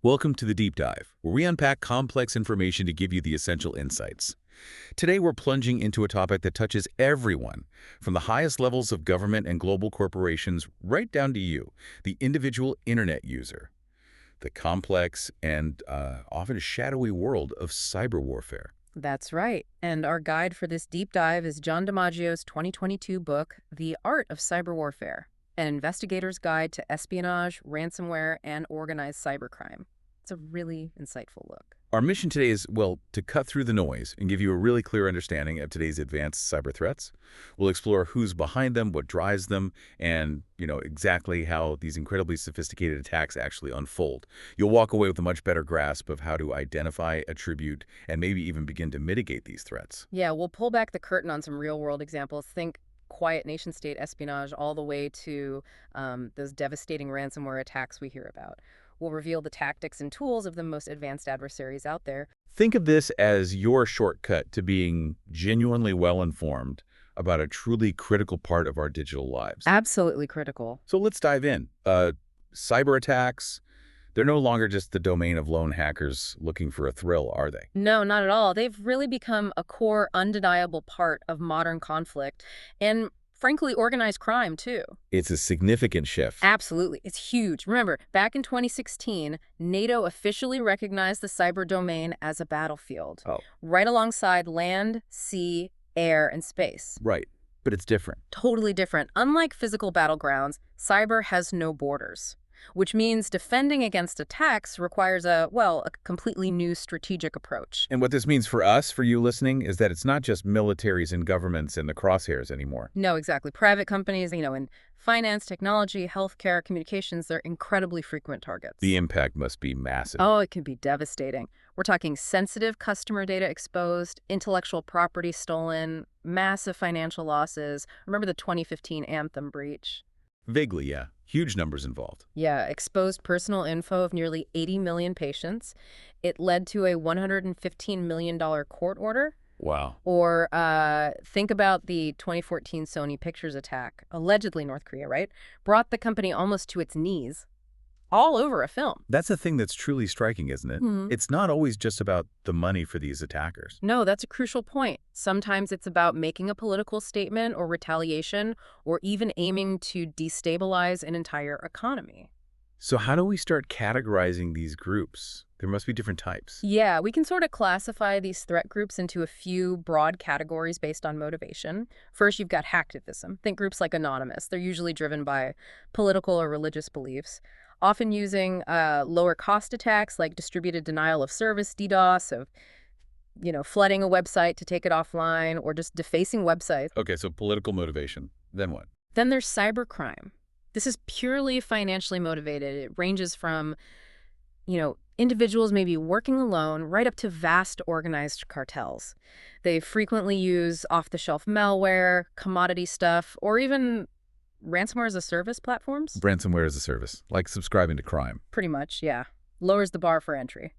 Welcome to the Deep Dive, where we unpack complex information to give you the essential insights. Today, we're plunging into a topic that touches everyone, from the highest levels of government and global corporations right down to you, the individual internet user. The complex and often shadowy world of cyber warfare. That's right. And our guide for this deep dive is Jon DiMaggio's 2022 book, The Art of Cyberwarfare, an investigator's guide to espionage, ransomware, and organized cybercrime. It's a really insightful look. Our mission today is, well, to cut through the noise and give you a really clear understanding of today's advanced cyber threats. We'll explore who's behind them, what drives them, and, exactly how these incredibly sophisticated attacks actually unfold. You'll walk away with a much better grasp of how to identify, attribute, and maybe even begin to mitigate these threats. Yeah, we'll pull back the curtain on some real-world examples. Think quiet nation-state espionage all the way to those devastating ransomware attacks we hear about. We'll reveal the tactics and tools of the most advanced adversaries out there. Think of this as your shortcut to being genuinely well-informed about a truly critical part of our digital lives. Absolutely critical. So let's dive in. Cyber attacks, they're no longer just the domain of lone hackers looking for a thrill, are they? No, not at all. They've really become a core, undeniable part of modern conflict and, frankly, organized crime, too. It's a significant shift. Absolutely. It's huge. Remember, back in 2016, NATO officially recognized the cyber domain as a battlefield, Oh, right alongside land, sea, air, and space. right. But it's different. Totally different. Unlike physical battlegrounds, cyber has no borders, which means defending against attacks requires a completely new strategic approach. And what this means for us, for you listening, is that it's not just militaries and governments in the crosshairs anymore. No, exactly. Private companies, in finance, technology, healthcare, communications, they're incredibly frequent targets. The impact must be massive. Oh, it can be devastating. We're talking sensitive customer data exposed, intellectual property stolen, massive financial losses. Remember the 2015 Anthem breach? Vaguely, yeah. Huge numbers involved. Yeah, exposed personal info of nearly 80 million patients. It led to a $115 million court order. Wow. Or think about the 2014 Sony Pictures attack, allegedly North Korea, right? Brought the company almost to its knees, all over a film. That's the thing that's truly striking, isn't it? It's not always just about the money for these attackers. No, that's a crucial point. Sometimes it's about making a political statement or retaliation, or even aiming to destabilize an entire economy. So how do we start categorizing these groups? There must be different types. Yeah, we can sort of classify these threat groups into a few broad categories based on motivation. First, you've got hacktivism. Think groups like Anonymous. They're usually driven by political or religious beliefs, often using lower-cost attacks like distributed denial of service, DDoS, of flooding a website to take it offline, or just defacing websites. Okay, so political motivation. Then what? Then there's cybercrime. This is purely financially motivated. It ranges from, individuals maybe working alone right up to vast organized cartels. They frequently use off-the-shelf malware, commodity stuff, or even ransomware as a service platforms. Ransomware as a service, like subscribing to crime. Pretty much, yeah. Lowers the bar for entry.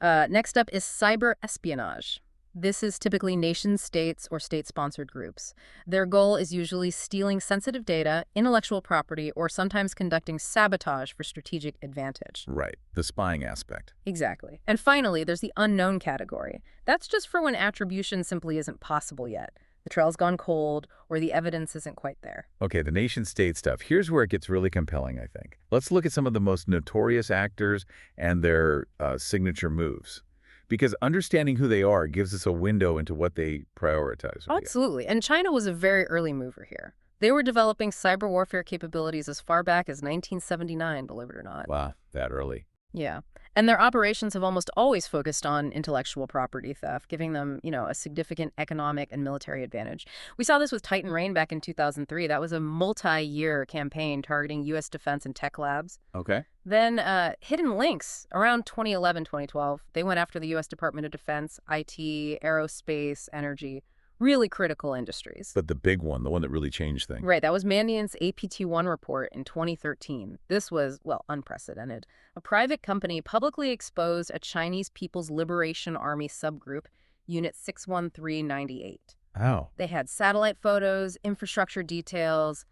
Next up is cyber espionage. This is typically nation-states or state-sponsored groups. Their goal is usually stealing sensitive data, intellectual property, or sometimes conducting sabotage for strategic advantage. Right, the spying aspect. Exactly. And finally, there's the unknown category. That's just for when attribution simply isn't possible yet. The trail's gone cold, or the evidence isn't quite there. Okay, the nation-state stuff. Here's where it gets really compelling, I think. Let's look at some of the most notorious actors and their signature moves. Because understanding who they are gives us a window into what they prioritize. Absolutely. And China was a very early mover here. They were developing cyber warfare capabilities as far back as 1979, believe it or not. Wow, that early. Yeah. And their operations have almost always focused on intellectual property theft, giving them, a significant economic and military advantage. We saw this with Titan Rain back in 2003. That was a multi-year campaign targeting U.S. defense and tech labs. Okay. Then Hidden Links, around 2011, 2012, they went after the U.S. Department of Defense, IT, aerospace, energy, really critical industries. But the big one, the one that really changed things. Right, that was Mandiant's APT-1 report in 2013. This was, unprecedented. A private company publicly exposed a Chinese People's Liberation Army subgroup, Unit 61398. Wow. They had satellite photos, infrastructure details,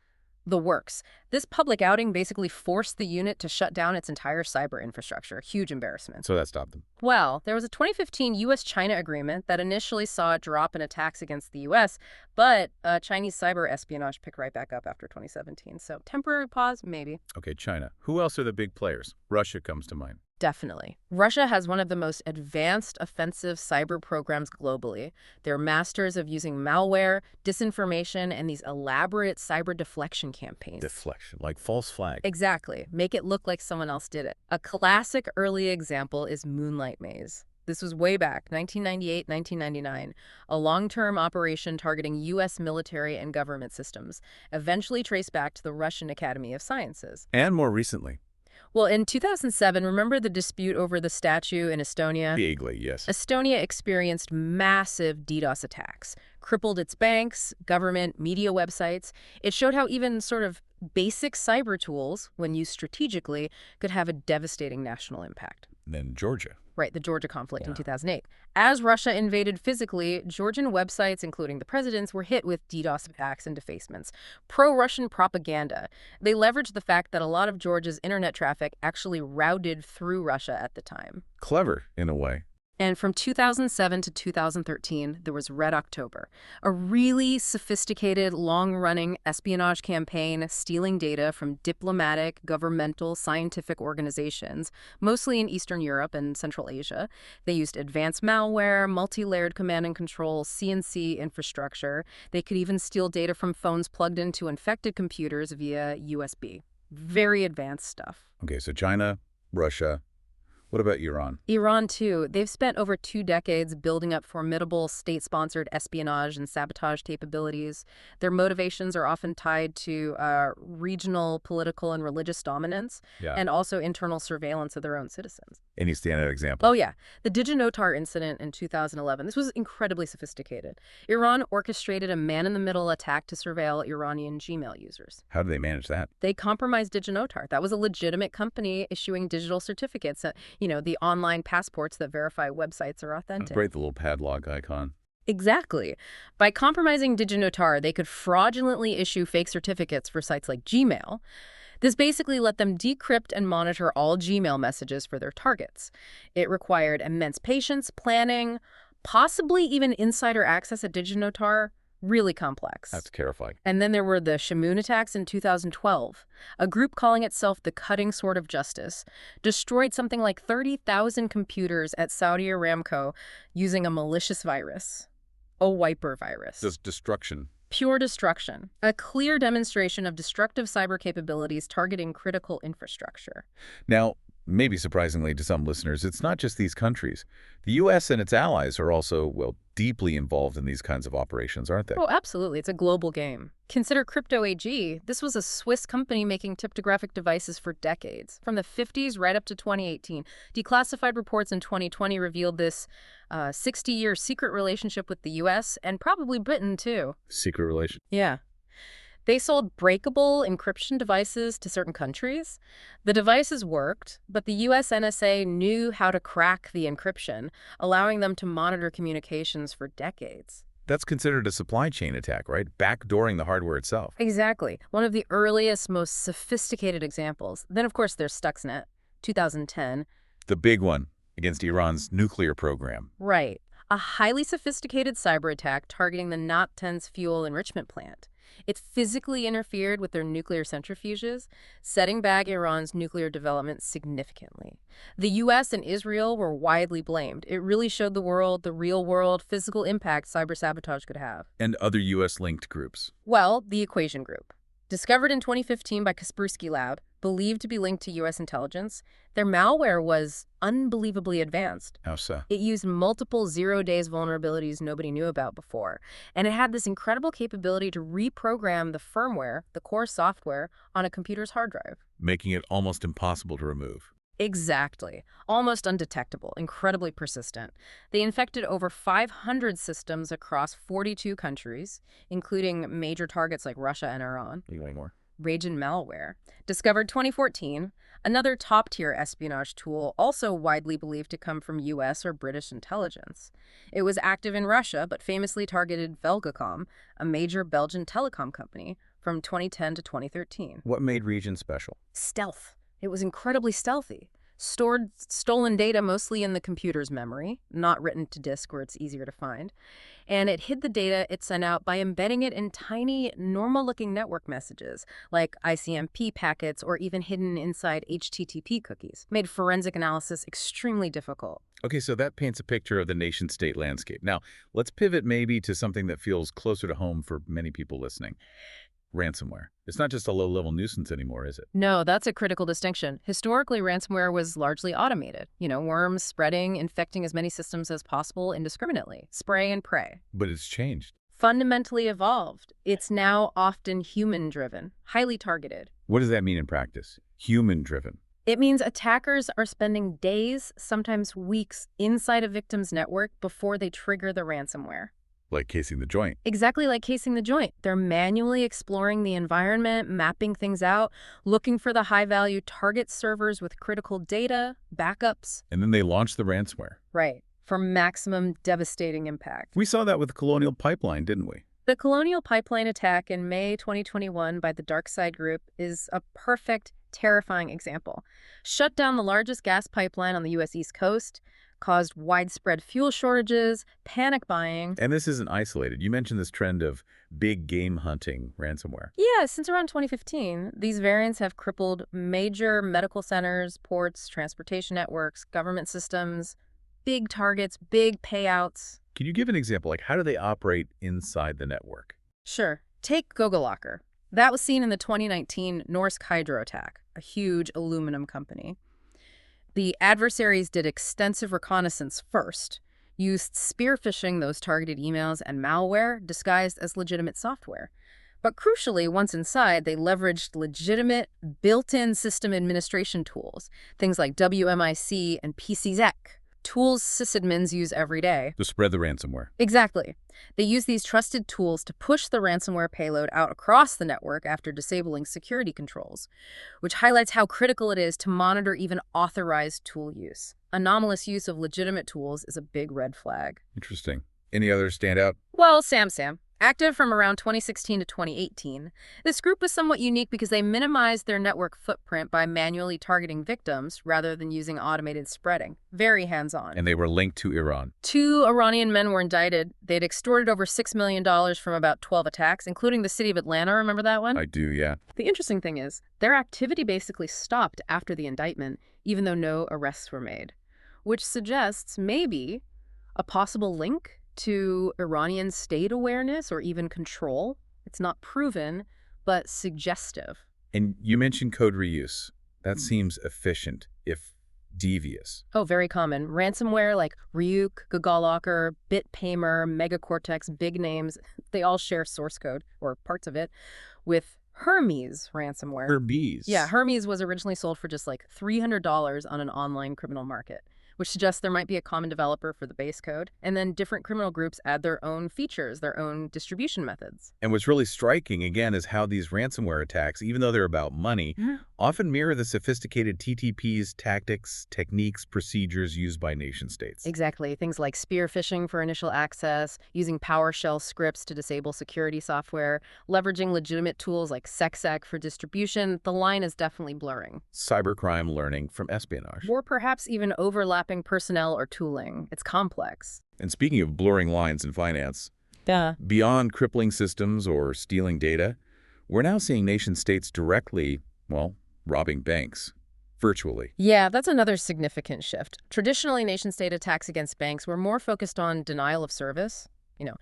The works. This public outing basically forced the unit to shut down its entire cyber infrastructure. Huge embarrassment. So that stopped them. Well, there was a 2015 U.S.-China agreement that initially saw a drop in attacks against the U.S., but Chinese cyber espionage picked right back up after 2017. So temporary pause, maybe. Okay, China. Who else are the big players? Russia comes to mind. Definitely. Russia has one of the most advanced offensive cyber programs globally. They're masters of using malware, disinformation, and these elaborate cyber deflection campaigns. Deflection, like false flag. Exactly. Make it look like someone else did it. A classic early example is Moonlight Maze. This was way back, 1998, 1999, a long-term operation targeting U.S. military and government systems, eventually traced back to the Russian Academy of Sciences. And more recently. Well, in 2007, remember the dispute over the statue in Estonia? Vaguely, yes. Estonia experienced massive DDoS attacks, crippled its banks, government, media websites. It showed how even sort of basic cyber tools, when used strategically, could have a devastating national impact. Then Georgia. Right, the Georgia conflict in 2008. As Russia invaded physically, Georgian websites, including the president's, were hit with DDoS attacks and defacements. Pro-Russian propaganda. They leveraged the fact that a lot of Georgia's internet traffic actually routed through Russia at the time. Clever, in a way. And from 2007 to 2013, there was Red October, a really sophisticated, long-running espionage campaign stealing data from diplomatic, governmental, scientific organizations, mostly in Eastern Europe and Central Asia. They used advanced malware, multi-layered command and control, CNC infrastructure. They could even steal data from phones plugged into infected computers via USB. Very advanced stuff. Okay, so China, Russia. What about Iran? Iran, too. They've spent over 2 decades building up formidable state-sponsored espionage and sabotage capabilities. Their motivations are often tied to regional, political, and religious dominance, and also internal surveillance of their own citizens. Any standout example? Oh, yeah. The DigiNotar incident in 2011. This was incredibly sophisticated. Iran orchestrated a man-in-the-middle attack to surveil Iranian Gmail users. How did they manage that? They compromised DigiNotar. That was a legitimate company issuing digital certificates, the online passports that verify websites are authentic. Great, the little padlock icon. Exactly. By compromising DigiNotar, they could fraudulently issue fake certificates for sites like Gmail. This basically let them decrypt and monitor all Gmail messages for their targets. It required immense patience, planning, possibly even insider access at DigiNotar. Really complex. That's terrifying. And then there were the Shamoon attacks in 2012. A group calling itself the Cutting Sword of Justice destroyed something like 30,000 computers at Saudi Aramco using a malicious virus, a wiper virus. Just destruction. Pure destruction. A clear demonstration of destructive cyber capabilities targeting critical infrastructure. Now, maybe surprisingly to some listeners, it's not just these countries. The U.S. and its allies are also, well, deeply involved in these kinds of operations, aren't they? Oh, absolutely. It's a global game. Consider Crypto AG. This was a Swiss company making cryptographic devices for decades, from the 50s right up to 2018. Declassified reports in 2020 revealed this 60-year secret relationship with the U.S. and probably Britain, too. Secret relation. Yeah. They sold breakable encryption devices to certain countries. The devices worked, but the U.S. NSA knew how to crack the encryption, allowing them to monitor communications for decades. That's considered a supply chain attack, right? Backdooring the hardware itself. Exactly. One of the earliest, most sophisticated examples. Then, of course, there's Stuxnet, 2010. The big one against Iran's nuclear program. Right. A highly sophisticated cyber attack targeting the Natanz fuel enrichment plant. It physically interfered with their nuclear centrifuges, setting back Iran's nuclear development significantly. The U.S. and Israel were widely blamed. It really showed the world the real-world physical impact cyber sabotage could have. And other U.S.-linked groups. Well, the Equation Group. Discovered in 2015 by Kaspersky Lab, believed to be linked to U.S. intelligence, their malware was unbelievably advanced. How so? It used multiple zero-days vulnerabilities nobody knew about before, and it had this incredible capability to reprogram the firmware, the core software, on a computer's hard drive. Making it almost impossible to remove. Exactly. Almost undetectable, incredibly persistent. They infected over 500 systems across 42 countries, including major targets like Russia and Iran. Any more? Raging malware. Discovered 2014, another top-tier espionage tool also widely believed to come from U.S. or British intelligence. It was active in Russia, but famously targeted Belgacom, a major Belgian telecom company, from 2010 to 2013. What made Region special? Stealth. It was incredibly stealthy. Stored stolen data mostly in the computer's memory, not written to disk where it's easier to find. And it hid the data it sent out by embedding it in tiny, normal-looking network messages, like ICMP packets or even hidden inside HTTP cookies. Made forensic analysis extremely difficult. Okay, so that paints a picture of the nation-state landscape. Now, let's pivot maybe to something that feels closer to home for many people listening. Ransomware. It's not just a low-level nuisance anymore, is it? No, that's a critical distinction. Historically, ransomware was largely automated. Worms spreading, infecting as many systems as possible indiscriminately. Spray and pray. But it's changed. Fundamentally evolved. It's now often human-driven, highly targeted. What does that mean in practice? Human-driven. It means attackers are spending days, sometimes weeks, inside a victim's network before they trigger the ransomware. Like casing the joint. Exactly like casing the joint. They're manually exploring the environment, mapping things out, looking for the high-value target servers with critical data, backups. And then they launch the ransomware. Right, for maximum devastating impact. We saw that with Colonial Pipeline, didn't we? The Colonial Pipeline attack in May 2021 by the DarkSide Group is a perfect, terrifying example. Shut down the largest gas pipeline on the U.S. East Coast, caused widespread fuel shortages, panic buying. And this isn't isolated. You mentioned this trend of big game hunting ransomware. Yeah, since around 2015, these variants have crippled major medical centers, ports, transportation networks, government systems, big targets, big payouts. Can you give an example? Like, how do they operate inside the network? Sure. Take Gogolocker. That was seen in the 2019 Norsk Hydro attack, a huge aluminum company. The adversaries did extensive reconnaissance first, used spear phishing those targeted emails and malware disguised as legitimate software. But crucially, once inside, they leveraged legitimate built-in system administration tools, things like WMIC and PCZEC, tools sysadmins use every day. To spread the ransomware. Exactly. They use these trusted tools to push the ransomware payload out across the network after disabling security controls, which highlights how critical it is to monitor even authorized tool use. Anomalous use of legitimate tools is a big red flag. Interesting. Any others stand out? Well, SamSam. Active from around 2016 to 2018, this group was somewhat unique because they minimized their network footprint by manually targeting victims rather than using automated spreading. Very hands-on. And they were linked to Iran. 2 Iranian men were indicted. They'd extorted over $6 million from about 12 attacks, including the city of Atlanta. Remember that one? I do, yeah. The interesting thing is, their activity basically stopped after the indictment, even though no arrests were made, which suggests maybe a possible link to Iranian state awareness or even control. It's not proven, but suggestive. And you mentioned code reuse. That seems efficient, if devious. Oh, very common. Ransomware like Ryuk, Gogolocker, BitPaymer, Megacortex, big names, they all share source code, or parts of it, with Hermes ransomware. Hermes? Yeah, Hermes was originally sold for just like $300 on an online criminal market, which suggests there might be a common developer for the base code, and then different criminal groups add their own features, their own distribution methods. And what's really striking, again, is how these ransomware attacks, even though they're about money, often mirror the sophisticated TTPs, tactics, techniques, procedures used by nation-states. Exactly. Things like spear phishing for initial access, using PowerShell scripts to disable security software, leveraging legitimate tools like SecSec for distribution. The line is definitely blurring. Cybercrime learning from espionage. Or perhaps even overlapping personnel or tooling. It's complex. And speaking of blurring lines in finance, Duh. beyond crippling systems or stealing data, we're now seeing nation-states directly, well, robbing banks, virtually. Yeah, that's another significant shift. Traditionally, nation-state attacks against banks were more focused on denial of service,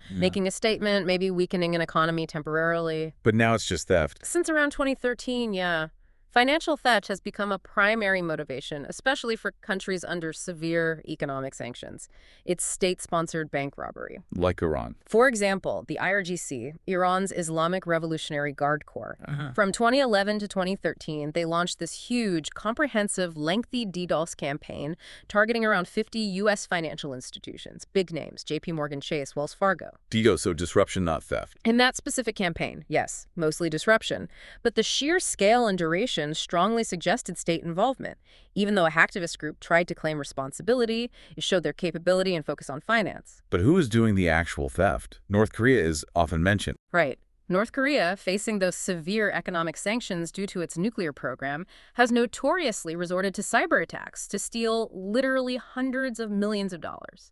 making a statement, maybe weakening an economy temporarily. But now it's just theft. Since around 2013, yeah. Financial theft has become a primary motivation, especially for countries under severe economic sanctions. It's state-sponsored bank robbery. Like Iran. For example, the IRGC, Iran's Islamic Revolutionary Guard Corps. From 2011 to 2013, they launched this huge, comprehensive, lengthy DDoS campaign targeting around 50 U.S. financial institutions. Big names, JP Morgan Chase, Wells Fargo. DDoS, so disruption, not theft. In that specific campaign, yes, mostly disruption. But the sheer scale and duration strongly suggested state involvement. Even though a hacktivist group tried to claim responsibility, it showed their capability and focus on finance. But who is doing the actual theft? North Korea is often mentioned. Right. North Korea, facing those severe economic sanctions due to its nuclear program, has notoriously resorted to cyber attacks to steal literally hundreds of millions of dollars.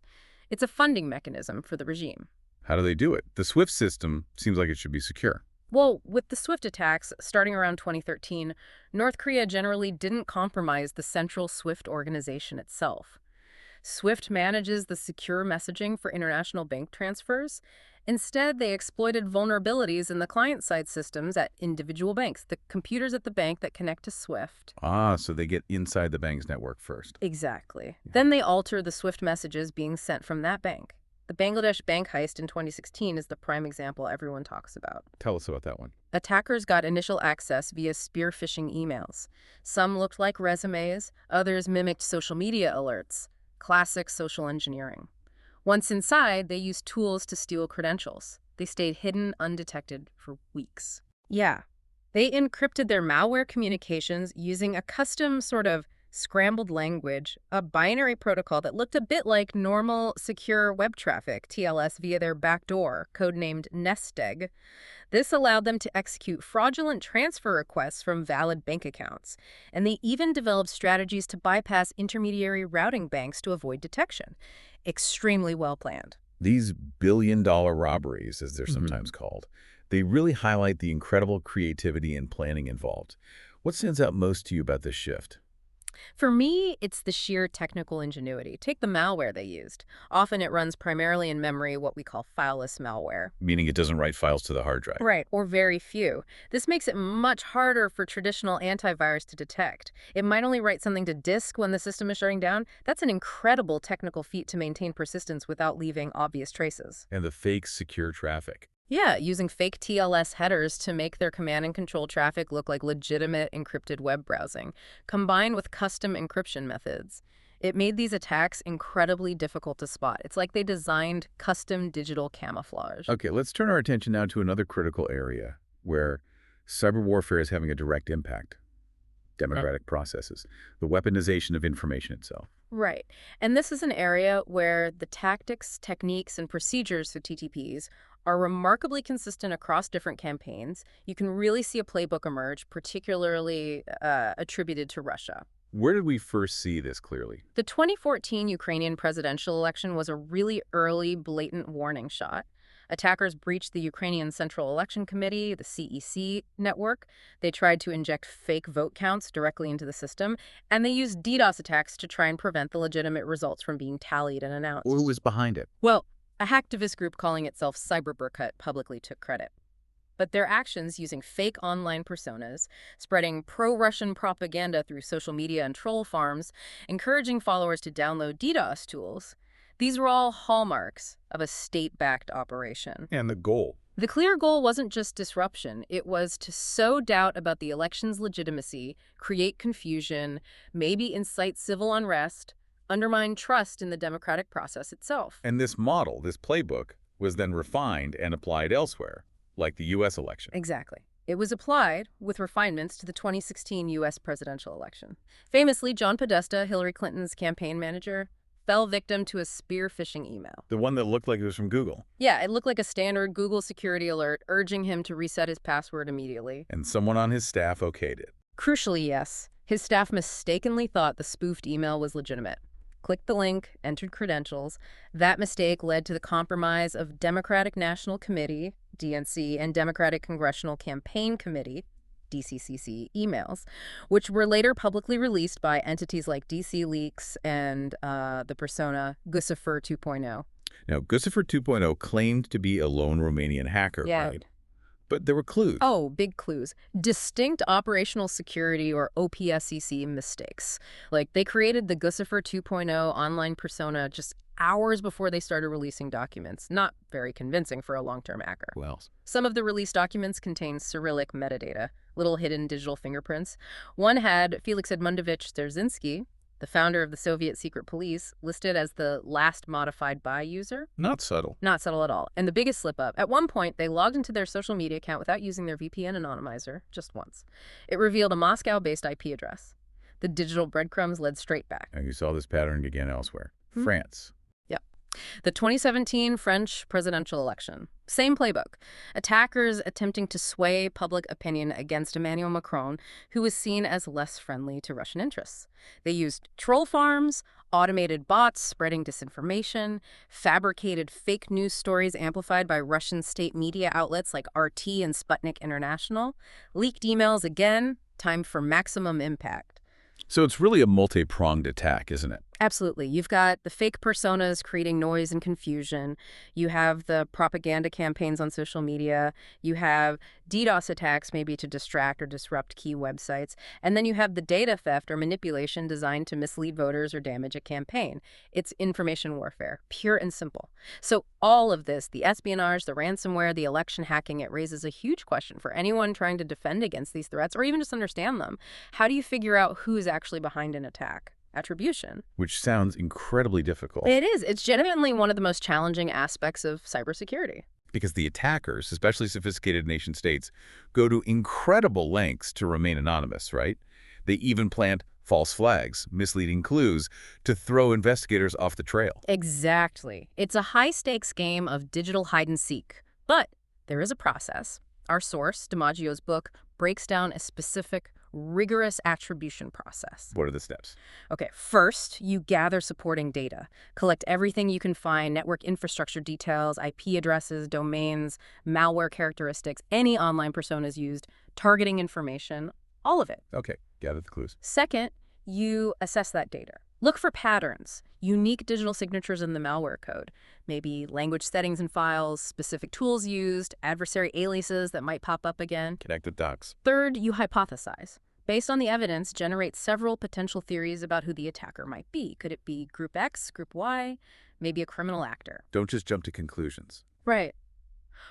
It's a funding mechanism for the regime. How do they do it? The SWIFT system seems like it should be secure. Well, with the SWIFT attacks starting around 2013, North Korea generally didn't compromise the central SWIFT organization itself. SWIFT manages the secure messaging for international bank transfers. Instead, they exploited vulnerabilities in the client-side systems at individual banks, the computers at the bank that connect to SWIFT. Ah, so they get inside the bank's network first. Exactly. Then they alter the SWIFT messages being sent from that bank. The Bangladesh bank heist in 2016 is the prime example everyone talks about. Tell us about that one. Attackers got initial access via spear phishing emails. Some looked like resumes, others mimicked social media alerts. Classic social engineering. Once inside, they used tools to steal credentials. They stayed hidden, undetected for weeks. Yeah. They encrypted their malware communications using a custom sort of scrambled language, a binary protocol that looked a bit like normal secure web traffic, TLS, via their backdoor, codenamed nest egg. This allowed them to execute fraudulent transfer requests from valid bank accounts, and they even developed strategies to bypass intermediary routing banks to avoid detection. Extremely well planned. These billion-dollar robberies, as they're sometimes called, they really highlight the incredible creativity and planning involved. What stands out most to you about this shift? For me, it's the sheer technical ingenuity. Take the malware they used. Often it runs primarily in memory, what we call fileless malware. Meaning it doesn't write files to the hard drive. Right, or very few. This makes it much harder for traditional antivirus to detect. It might only write something to disk when the system is shutting down. That's an incredible technical feat to maintain persistence without leaving obvious traces. And the fake secure traffic. Yeah, using fake TLS headers to make their command and control traffic look like legitimate encrypted web browsing, combined with custom encryption methods. It made these attacks incredibly difficult to spot. It's like they designed custom digital camouflage. Okay, let's turn our attention now to another critical area where cyber warfare is having a direct impact. Democratic processes, the weaponization of information itself. Right. And this is an area where the tactics, techniques, and procedures for TTPs are remarkably consistent across different campaigns. You can really see a playbook emerge, particularly attributed to Russia. Where did we first see this clearly? The 2014 Ukrainian presidential election was a really early, blatant warning shot. Attackers breached the Ukrainian Central Election Committee, the CEC network. They tried to inject fake vote counts directly into the system, and they used DDoS attacks to try and prevent the legitimate results from being tallied and announced. Who was behind it? Well, a hacktivist group calling itself Cybercrime publicly took credit. But their actions using fake online personas, spreading pro-Russian propaganda through social media and troll farms, encouraging followers to download DDoS tools, these were all hallmarks of a state-backed operation. And the goal? The clear goal wasn't just disruption. It was to sow doubt about the election's legitimacy, create confusion, maybe incite civil unrest, undermine trust in the democratic process itself. And this model, this playbook, was then refined and applied elsewhere, like the U.S. election. Exactly. It was applied, with refinements, to the 2016 U.S. presidential election. Famously, John Podesta, Hillary Clinton's campaign manager, fell victim to a spear phishing email. The one that looked like it was from Google. Yeah, it looked like a standard Google security alert urging him to reset his password immediately. And someone on his staff okayed it. Crucially, yes. His staff mistakenly thought the spoofed email was legitimate. Clicked the link, entered credentials. That mistake led to the compromise of Democratic National Committee, DNC, and Democratic Congressional Campaign Committee, DCCC, emails, which were later publicly released by entities like DC Leaks and the persona Guccifer 2.0. Now, Guccifer 2.0 claimed to be a lone Romanian hacker, right? But there were clues. Oh, big clues. Distinct operational security, or OPSEC, mistakes. Like, they created the Guccifer 2.0 online persona just hours before they started releasing documents. Not very convincing for a long-term hacker. Who else? Some of the released documents contain Cyrillic metadata, little hidden digital fingerprints. One had Felix Edmundovich Dzerzhinsky, the founder of the Soviet secret police, listed as the last modified by user. Not subtle. Not subtle at all. And the biggest slip-up, at one point, they logged into their social media account without using their VPN anonymizer, just once. It revealed a Moscow-based IP address. The digital breadcrumbs led straight back. And you saw this pattern again elsewhere. France. Yep. The 2017 French presidential election. Same playbook. Attackers attempting to sway public opinion against Emmanuel Macron, who was seen as less friendly to Russian interests. They used troll farms, automated bots spreading disinformation, fabricated fake news stories amplified by Russian state media outlets like RT and Sputnik International, leaked emails again, timed for maximum impact. So it's really a multi-pronged attack, isn't it? Absolutely. You've got the fake personas creating noise and confusion. You have the propaganda campaigns on social media. You have DDoS attacks, maybe to distract or disrupt key websites. And then you have the data theft or manipulation designed to mislead voters or damage a campaign. It's information warfare, pure and simple. So all of this, the espionage, the ransomware, the election hacking, it raises a huge question for anyone trying to defend against these threats or even just understand them. How do you figure out who's actually behind an attack? Attribution. Which sounds incredibly difficult. It is. It's genuinely one of the most challenging aspects of cybersecurity. Because the attackers, especially sophisticated nation states, go to incredible lengths to remain anonymous, right? They even plant false flags, misleading clues, to throw investigators off the trail. Exactly. It's a high-stakes game of digital hide-and-seek. But there is a process. Our source, DiMaggio's book, breaks down a specific, rigorous attribution process. What are the steps? Okay, first, you gather supporting data. Collect everything you can find, network infrastructure details, IP addresses, domains, malware characteristics, any online personas used, targeting information, all of it. Okay, gather the clues. Second, you assess that data. Look for patterns, unique digital signatures in the malware code, maybe language settings in files, specific tools used, adversary aliases that might pop up again. Connect the dots. Third, you hypothesize. Based on the evidence, generate several potential theories about who the attacker might be. Could it be Group X, Group Y, maybe a criminal actor? Don't just jump to conclusions. Right.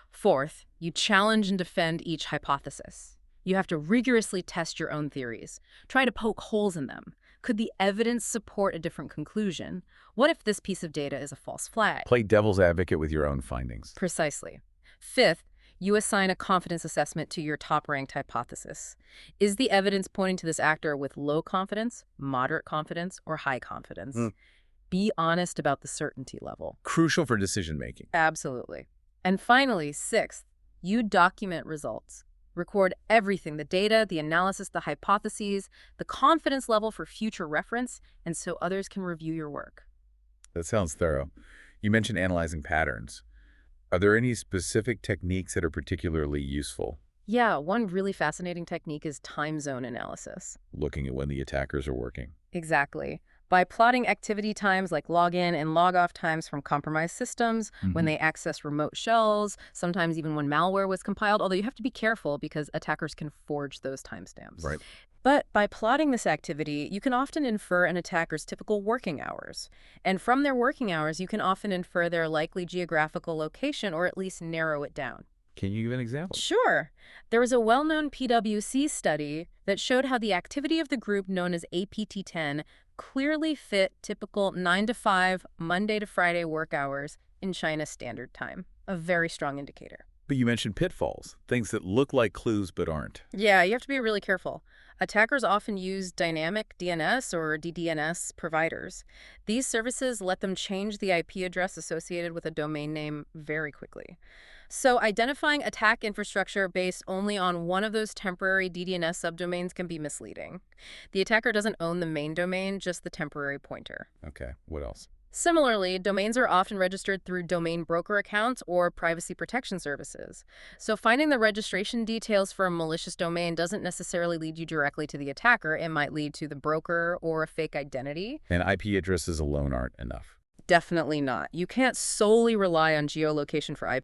Fourth, you challenge and defend each hypothesis. You have to rigorously test your own theories. Try to poke holes in them. Could the evidence support a different conclusion? What if this piece of data is a false flag? Play devil's advocate with your own findings. Precisely. Fifth, you assign a confidence assessment to your top-ranked hypothesis. Is the evidence pointing to this actor with low confidence, moderate confidence, or high confidence? Be honest about the certainty level. Crucial for decision-making. Absolutely. And finally, sixth, you document results. Record everything, the data, the analysis, the hypotheses, the confidence level for future reference, and so others can review your work. That sounds thorough. You mentioned analyzing patterns. Are there any specific techniques that are particularly useful? Yeah, one really fascinating technique is time zone analysis. Looking at when the attackers are working. Exactly. By plotting activity times like login and log-off times from compromised systems, when they access remote shells, sometimes even when malware was compiled, although you have to be careful because attackers can forge those timestamps. Right. But by plotting this activity, you can often infer an attacker's typical working hours. And from their working hours, you can often infer their likely geographical location or at least narrow it down. Can you give an example? Sure. There was a well-known PwC study that showed how the activity of the group known as APT10 clearly fit typical 9 to 5, Monday to Friday work hours in China Standard Time. A very strong indicator. But you mentioned pitfalls, things that look like clues but aren't. Yeah, you have to be really careful. Attackers often use dynamic DNS or DDNS providers. These services let them change the IP address associated with a domain name very quickly. So identifying attack infrastructure based only on one of those temporary DDNS subdomains can be misleading. The attacker doesn't own the main domain, just the temporary pointer. Okay, what else? Similarly, domains are often registered through domain broker accounts or privacy protection services. So finding the registration details for a malicious domain doesn't necessarily lead you directly to the attacker. It might lead to the broker or a fake identity. And IP addresses alone aren't enough. Definitely not. You can't solely rely on geolocation for IP